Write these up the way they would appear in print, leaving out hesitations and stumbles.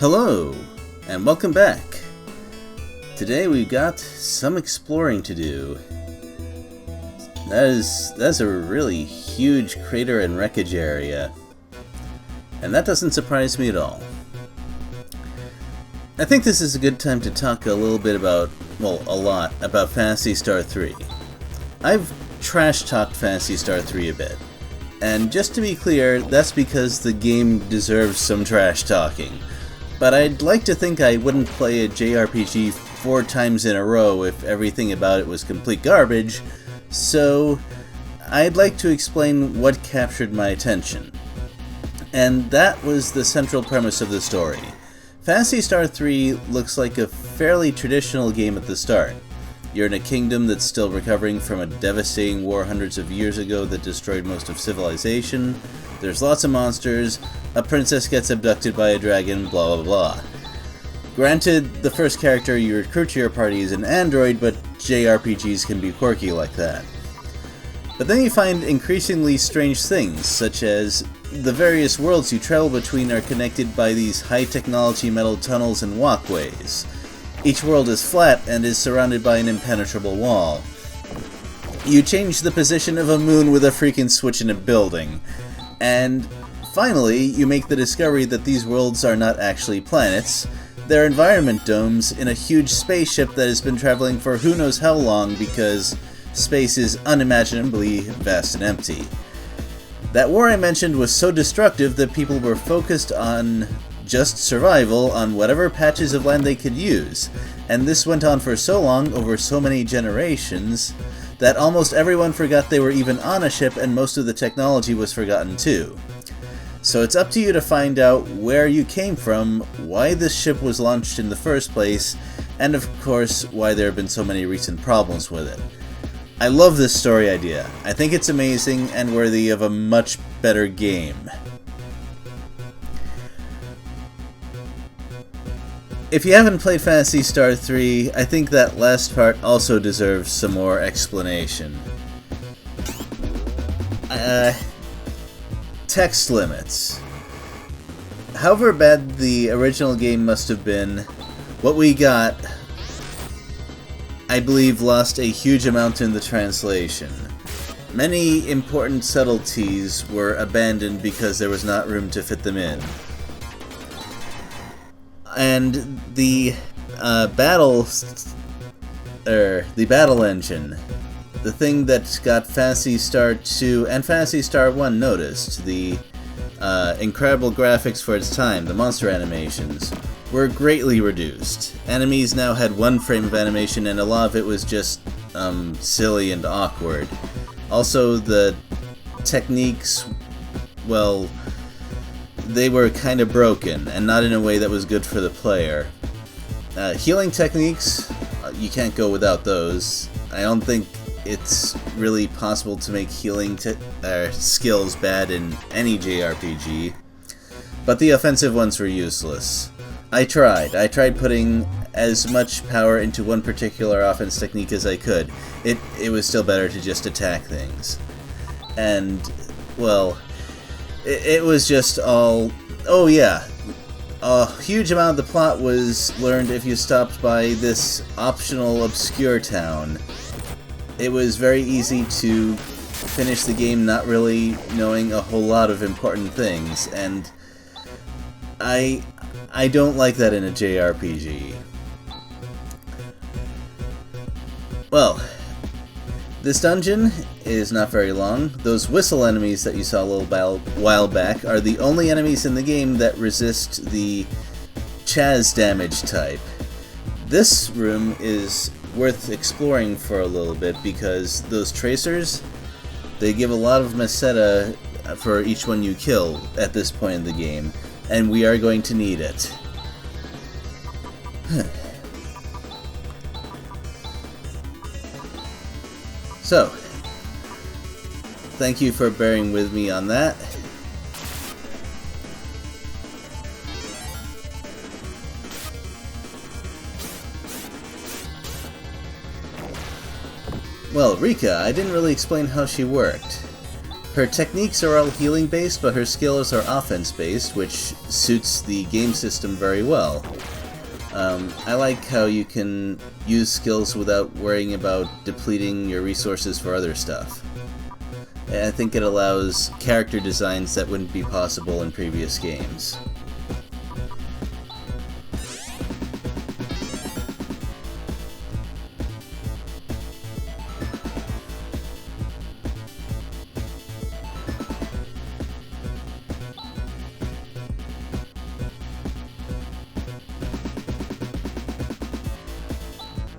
Hello, and welcome back. Today we've got some exploring to do. That's a really huge crater and wreckage area, and that doesn't surprise me at all. I think this is a good time to talk a little bit about, well, a lot, about Phantasy Star 3. I've trash-talked Phantasy Star 3 a bit, and just to be clear, that's because the game deserves some trash-talking. But I'd like to think I wouldn't play a JRPG 4 times in a row if everything about it was complete garbage, so I'd like to explain what captured my attention. And that was the central premise of the story. Phantasy Star 3 looks like a fairly traditional game at the start. You're in a kingdom that's still recovering from a devastating war hundreds of years ago that destroyed most of civilization. There's lots of monsters, a princess gets abducted by a dragon, blah blah blah. Granted, the first character you recruit to your party is an android, but JRPGs can be quirky like that. But then you find increasingly strange things, such as the various worlds you travel between are connected by these high-technology metal tunnels and walkways. Each world is flat and is surrounded by an impenetrable wall. You change the position of a moon with a freaking switch in a building. And finally, you make the discovery that these worlds are not actually planets. They're environment domes in a huge spaceship that has been traveling for who knows how long because space is unimaginably vast and empty. That war I mentioned was so destructive that people were focused on just survival on whatever patches of land they could use, and this went on for so long, over so many generations, that almost everyone forgot they were even on a ship and most of the technology was forgotten too. So it's up to you to find out where you came from, why this ship was launched in the first place, and of course why there have been so many recent problems with it. I love this story idea. I think it's amazing and worthy of a much better game. If you haven't played Phantasy Star 3, I think that last part also deserves some more explanation. Text limits. However bad the original game must have been, what we got, I believe, lost a huge amount in the translation. Many important subtleties were abandoned because there was not room to fit them in. And the battle engine, the thing that got Phantasy Star 2 and Phantasy Star 1 noticed, the incredible graphics for its time, the monster animations, were greatly reduced. Enemies now had one frame of animation and a lot of it was just silly and awkward. Also, the techniques, well, they were kind of broken, and not in a way that was good for the player. Healing techniques, you can't go without those. I don't think it's really possible to make healing skills bad in any JRPG, but the offensive ones were useless. I tried putting as much power into one particular offense technique as I could. It was still better to just attack things. And, well, it was just all... Oh yeah, a huge amount of the plot was learned if you stopped by this optional obscure town. It was very easy to finish the game not really knowing a whole lot of important things, and I don't like that in a JRPG. Well, this dungeon is not very long. Those whistle enemies that you saw a little while back are the only enemies in the game that resist the Chaz damage type. This room is worth exploring for a little bit because those tracers, they give a lot of meseta for each one you kill at this point in the game, and we are going to need it. So, thank you for bearing with me on that. Well, Rika, I didn't really explain how she worked. Her techniques are all healing based, but her skills are offense based, which suits the game system very well. I like how you can use skills without worrying about depleting your resources for other stuff. I think it allows character designs that wouldn't be possible in previous games.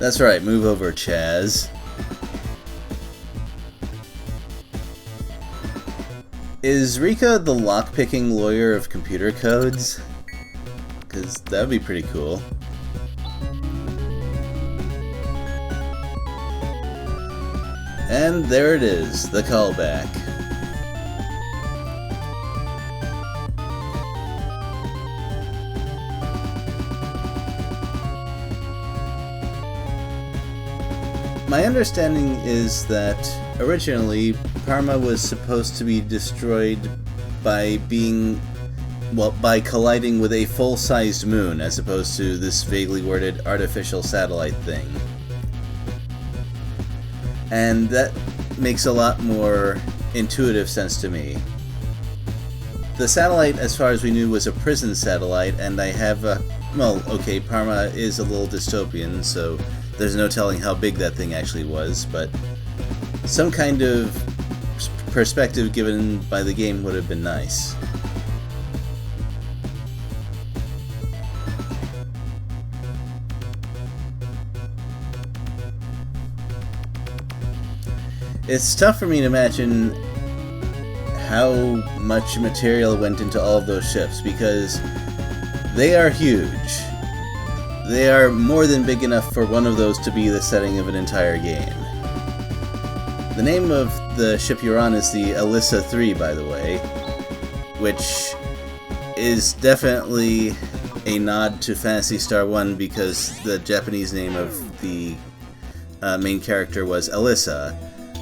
That's right, move over, Chaz. Is Rika the lockpicking lawyer of computer codes? Because that would be pretty cool. And there it is, the callback. My understanding is that originally Parma was supposed to be destroyed by by colliding with a full-sized moon as opposed to this vaguely worded artificial satellite thing. And that makes a lot more intuitive sense to me. The satellite, as far as we knew, was a prison satellite, and I have Parma is a little dystopian, so there's no telling how big that thing actually was, but some kind of perspective given by the game would have been nice. It's tough for me to imagine how much material went into all of those ships, because they are huge. They are more than big enough for one of those to be the setting of an entire game. The name of the ship you're on is the Alyssa 3, by the way, which is definitely a nod to Phantasy Star 1 because the Japanese name of the main character was Alyssa.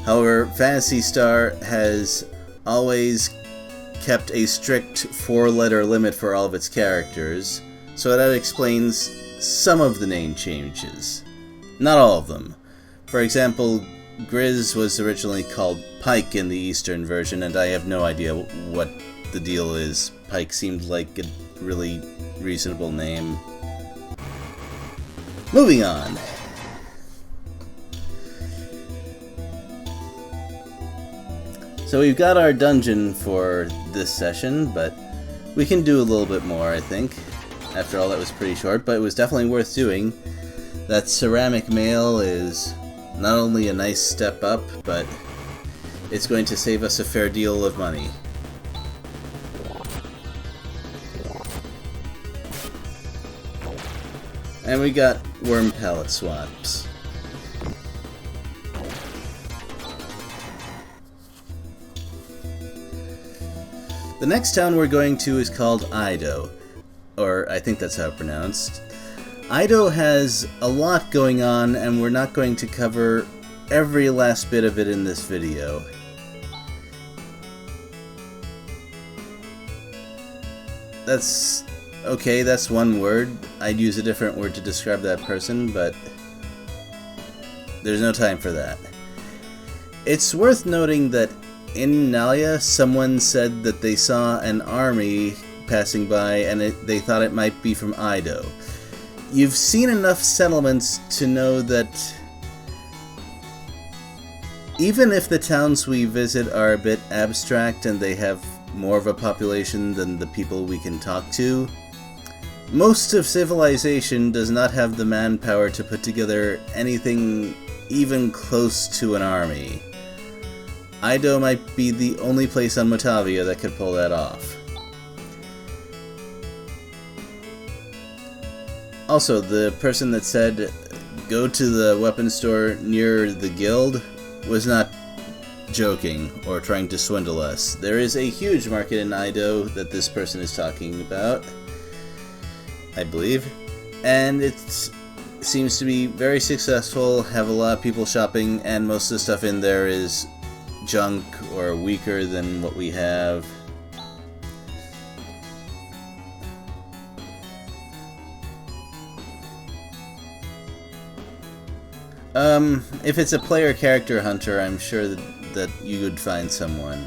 However, Phantasy Star has always kept a strict 4-letter limit for all of its characters, so that explains some of the name changes. Not all of them. For example, Grizz was originally called Pike in the Eastern version, and I have no idea what the deal is. Pike seemed like a really reasonable name. Moving on. So we've got our dungeon for this session, but we can do a little bit more, I think. After all, that was pretty short, but it was definitely worth doing. That ceramic mail is not only a nice step up, but it's going to save us a fair deal of money. And we got worm pallet swaps. The next town we're going to is called Ido. Or I think that's how it's pronounced. Ido has a lot going on, and we're not going to cover every last bit of it in this video. That's okay, that's one word. I'd use a different word to describe that person, but there's no time for that. It's worth noting that in Nalia, someone said that they saw an army passing by and they thought it might be from Ido. You've seen enough settlements to know that even if the towns we visit are a bit abstract and they have more of a population than the people we can talk to, most of civilization does not have the manpower to put together anything even close to an army. Ido might be the only place on Motavia that could pull that off. Also, the person that said go to the weapon store near the guild was not joking or trying to swindle us. There is a huge market in Ido that this person is talking about, I believe, and it seems to be very successful, have a lot of people shopping, and most of the stuff in there is junk or weaker than what we have. If it's a player character hunter, I'm sure that you would find someone.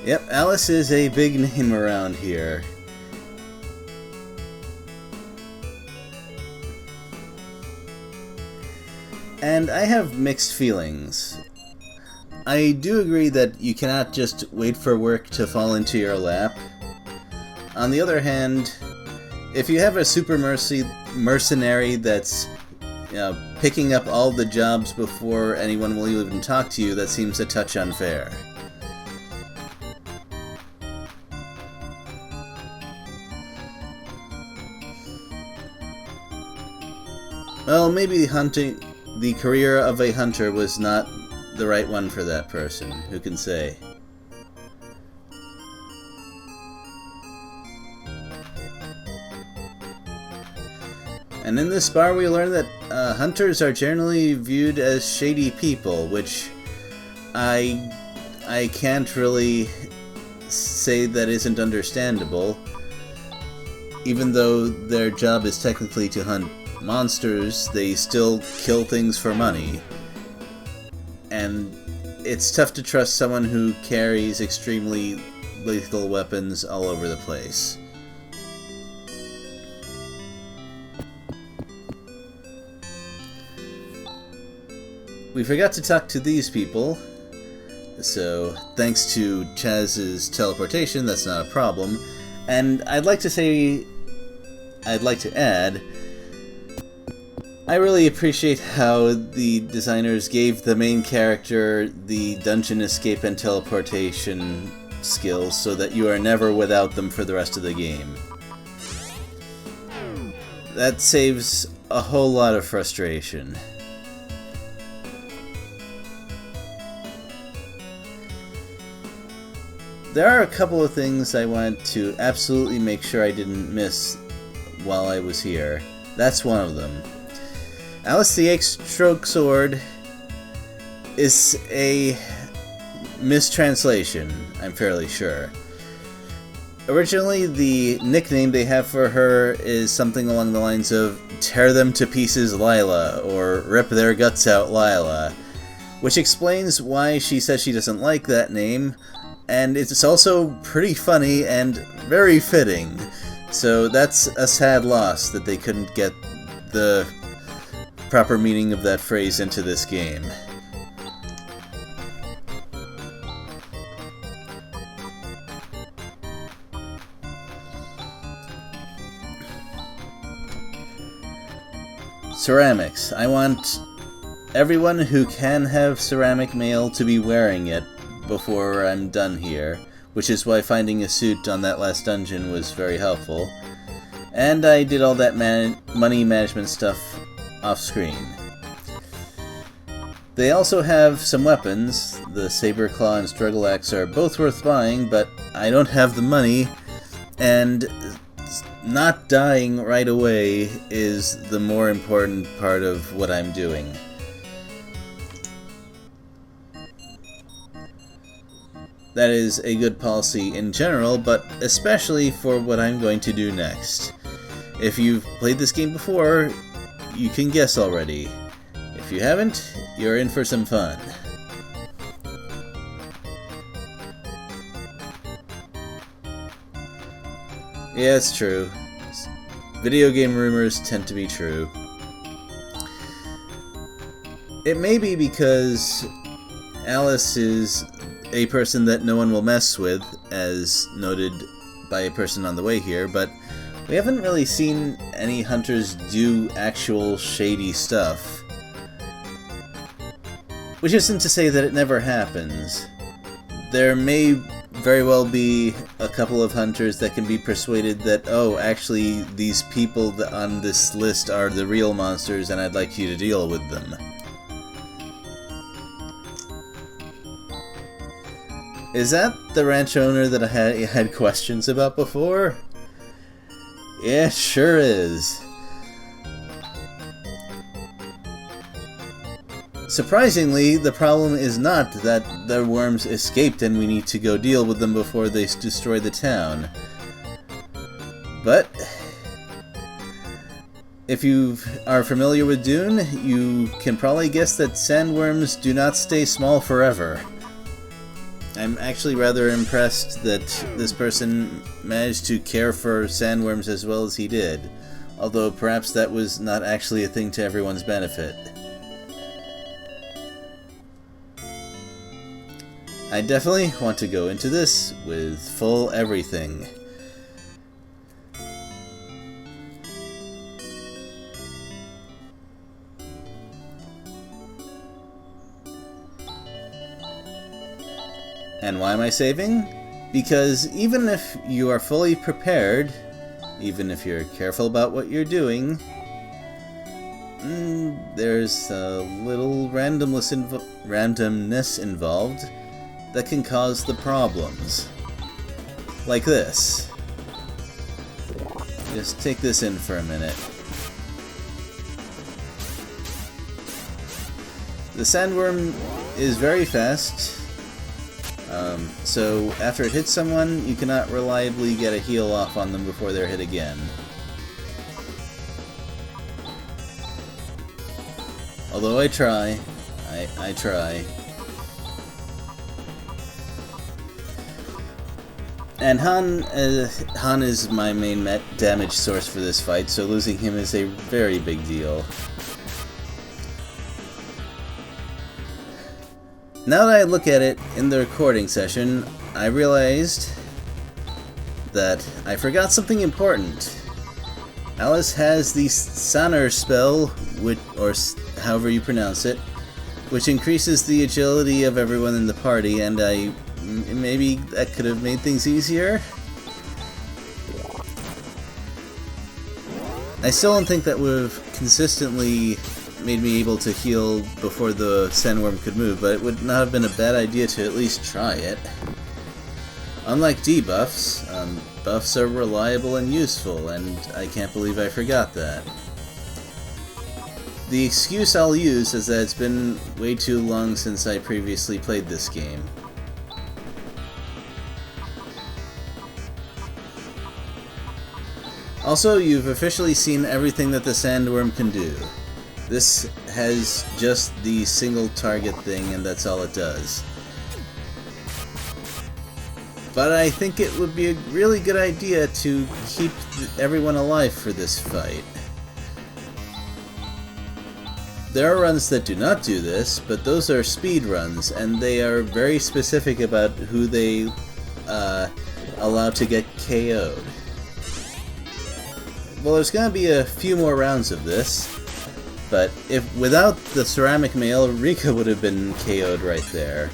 Yep, Alice is a big name around here. And I have mixed feelings. I do agree that you cannot just wait for work to fall into your lap. On the other hand, if you have a super mercenary that's picking up all the jobs before anyone will even talk to you, that seems a touch unfair. Well, maybe the career of a hunter was not the right one for that person. Who can say? And in this bar we learn that hunters are generally viewed as shady people, which I can't really say that isn't understandable. Even though their job is technically to hunt monsters, they still kill things for money. And it's tough to trust someone who carries extremely lethal weapons all over the place. We forgot to talk to these people, so thanks to Chaz's teleportation, that's not a problem. And I'd like to add, I really appreciate how the designers gave the main character the dungeon escape and teleportation skills so that you are never without them for the rest of the game. That saves a whole lot of frustration. There are a couple of things I wanted to absolutely make sure I didn't miss while I was here. That's one of them. Alice the Eight-Stroke Sword is a mistranslation, I'm fairly sure. Originally, the nickname they have for her is something along the lines of "Tear them to pieces, Lila," or "Rip their guts out, Lila," which explains why she says she doesn't like that name, and it's also pretty funny and very fitting. So that's a sad loss that they couldn't get the proper meaning of that phrase into this game. Ceramics. I want everyone who can have ceramic mail to be wearing it before I'm done here, which is why finding a suit on that last dungeon was very helpful. And I did all that money management stuff off screen. They also have some weapons. The Saber Claw and Struggle Axe are both worth buying, but I don't have the money, and not dying right away is the more important part of what I'm doing. That is a good policy in general, but especially for what I'm going to do next. If you've played this game before, you can guess already. If you haven't, you're in for some fun. Yeah, it's true. Video game rumors tend to be true. It may be because Alice is a person that no one will mess with, as noted by a person on the way here, but we haven't really seen any hunters do actual shady stuff. Which isn't to say that it never happens. There may very well be a couple of hunters that can be persuaded that, oh, actually, these people on this list are the real monsters and I'd like you to deal with them. Is that the ranch owner that I had questions about before? Yeah, sure is. Surprisingly, the problem is not that the worms escaped and we need to go deal with them before they destroy the town. But if you are familiar with Dune, you can probably guess that sandworms do not stay small forever. I'm actually rather impressed that this person managed to care for sandworms as well as he did, although perhaps that was not actually a thing to everyone's benefit. I definitely want to go into this with full everything. And why am I saving? Because even if you are fully prepared, even if you're careful about what you're doing, there's a little randomness involved that can cause the problems. Like this. Just take this in for a minute. The sandworm is very fast, so after it hits someone, you cannot reliably get a heal off on them before they're hit again. Although I try. I try. And Han is my main damage source for this fight, so losing him is a very big deal. Now that I look at it in the recording session, I realized that I forgot something important. Alice has the Saner spell, or however you pronounce it, which increases the agility of everyone in the party, and maybe that could have made things easier? I still don't think that would have consistently made me able to heal before the sandworm could move, but it would not have been a bad idea to at least try it. Unlike debuffs, buffs are reliable and useful, and I can't believe I forgot that. The excuse I'll use is that it's been way too long since I previously played this game. Also, you've officially seen everything that the sandworm can do. This has just the single target thing, and that's all it does. But I think it would be a really good idea to keep everyone alive for this fight. There are runs that do not do this, but those are speed runs, and they are very specific about who they allow to get KO'd. Well, there's gonna be a few more rounds of this, but without the ceramic mail, Rika would have been KO'd right there.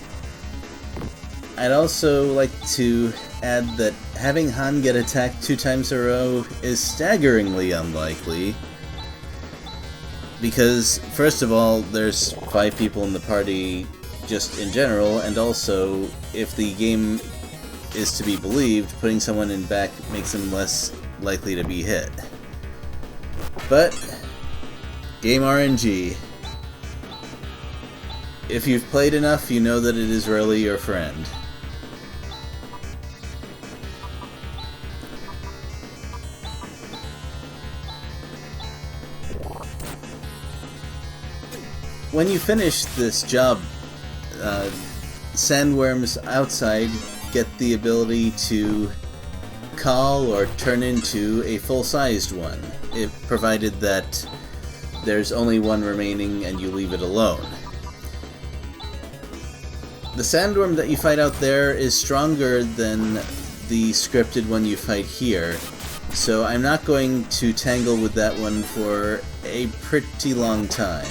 I'd also like to add that having Han get attacked 2 times in a row is staggeringly unlikely, because first of all, there's 5 people in the party just in general, and also, if the game is to be believed, putting someone in back makes them less likely to be hit. But game RNG. If you've played enough, you know that it is rarely your friend. When you finish this job, sandworms outside get the ability to call or turn into a full-sized one, provided that there's only one remaining and you leave it alone. The sandworm that you fight out there is stronger than the scripted one you fight here, so I'm not going to tangle with that one for a pretty long time.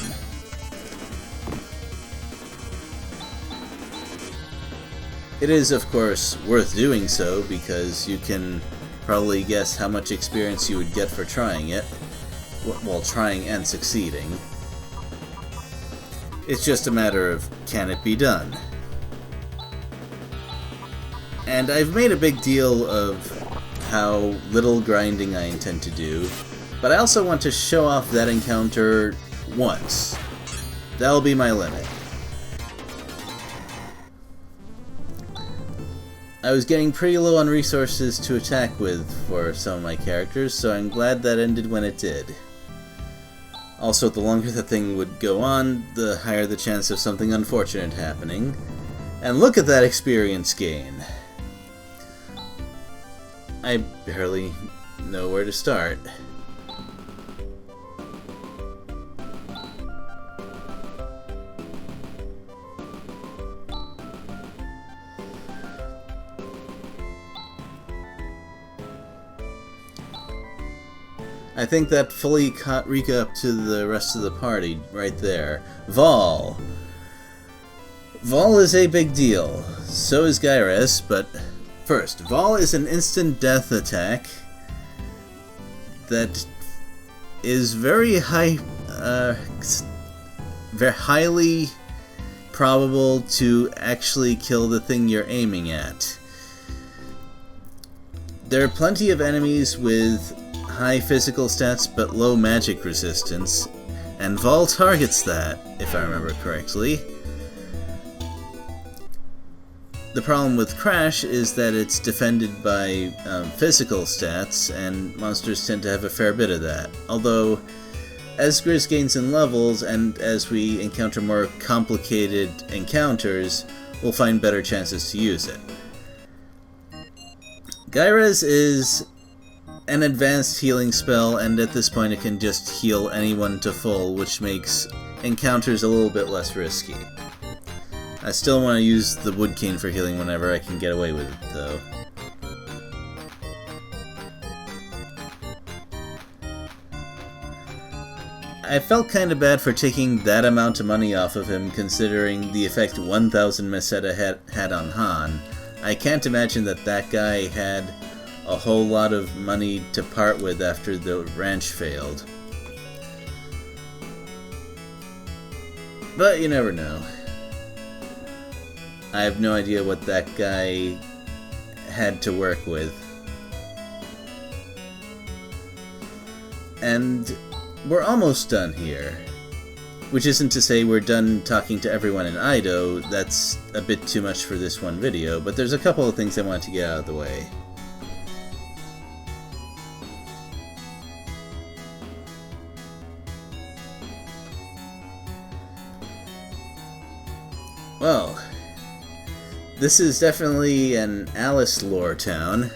It is, of course, worth doing so, because you can probably guess how much experience you would get for trying it, while trying and succeeding. It's just a matter of, can it be done? And I've made a big deal of how little grinding I intend to do, but I also want to show off that encounter once. That'll be my limit. I was getting pretty low on resources to attack with for some of my characters, so I'm glad that ended when it did. Also, the longer the thing would go on, the higher the chance of something unfortunate happening. And look at that experience gain! I barely know where to start. I think that fully caught Rika up to the rest of the party right there. Vol! Vol is a big deal. So is Gyres, but first, Vol is an instant death attack that is very highly probable to actually kill the thing you're aiming at. There are plenty of enemies with high physical stats but low magic resistance, and Vol targets that, if I remember correctly. The problem with Crash is that it's defended by physical stats, and monsters tend to have a fair bit of that. Although, as Grizz gains in levels, and as we encounter more complicated encounters, we'll find better chances to use it. Gyres is an advanced healing spell, and at this point it can just heal anyone to full, which makes encounters a little bit less risky. I still want to use the Wood Cane for healing whenever I can get away with it, though. I felt kinda bad for taking that amount of money off of him, considering the effect 1000 Meseta had on Han. I can't imagine that that guy had a whole lot of money to part with after the ranch failed. But you never know. I have no idea what that guy had to work with. And we're almost done here. Which isn't to say we're done talking to everyone in Ido. That's a bit too much for this one video, but there's a couple of things I want to get out of the way. Well, this is definitely an Alice lore town.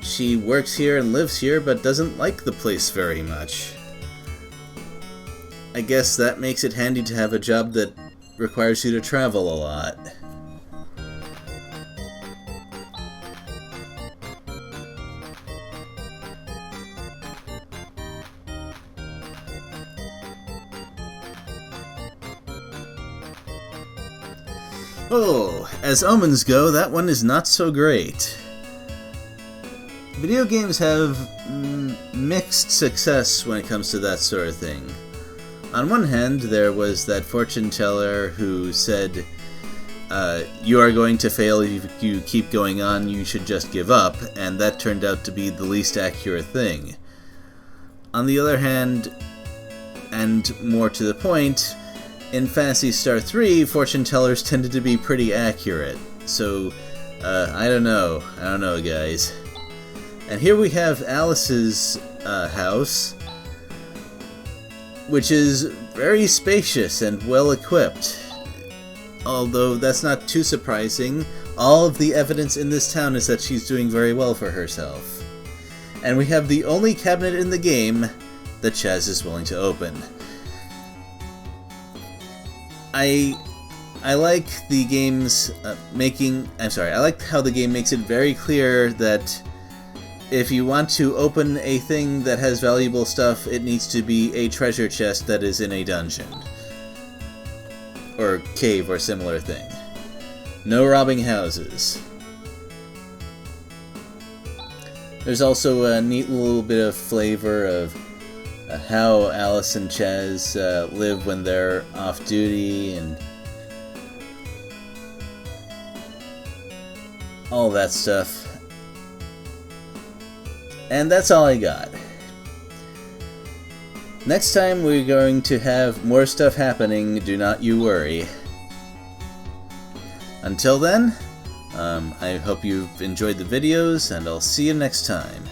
She works here and lives here, but doesn't like the place very much. I guess that makes it handy to have a job that requires you to travel a lot. Oh, as omens go, that one is not so great. Video games have mixed success when it comes to that sort of thing. On one hand, there was that fortune teller who said, you are going to fail if you keep going on, you should just give up, and that turned out to be the least accurate thing. On the other hand, and more to the point, in Phantasy Star 3, fortune tellers tended to be pretty accurate. So, I don't know, guys. And here we have Alice's house, which is very spacious and well equipped. Although that's not too surprising, all of the evidence in this town is that she's doing very well for herself. And we have the only cabinet in the game that Chaz is willing to open. I like the game's I like how the game makes it very clear that if you want to open a thing that has valuable stuff, it needs to be a treasure chest that is in a dungeon. Or cave or similar thing. No robbing houses. There's also a neat little bit of flavor of how Alice and Chaz live when they're off duty, and all that stuff. And that's all I got. Next time we're going to have more stuff happening, do not you worry. Until then, I hope you've enjoyed the videos, and I'll see you next time.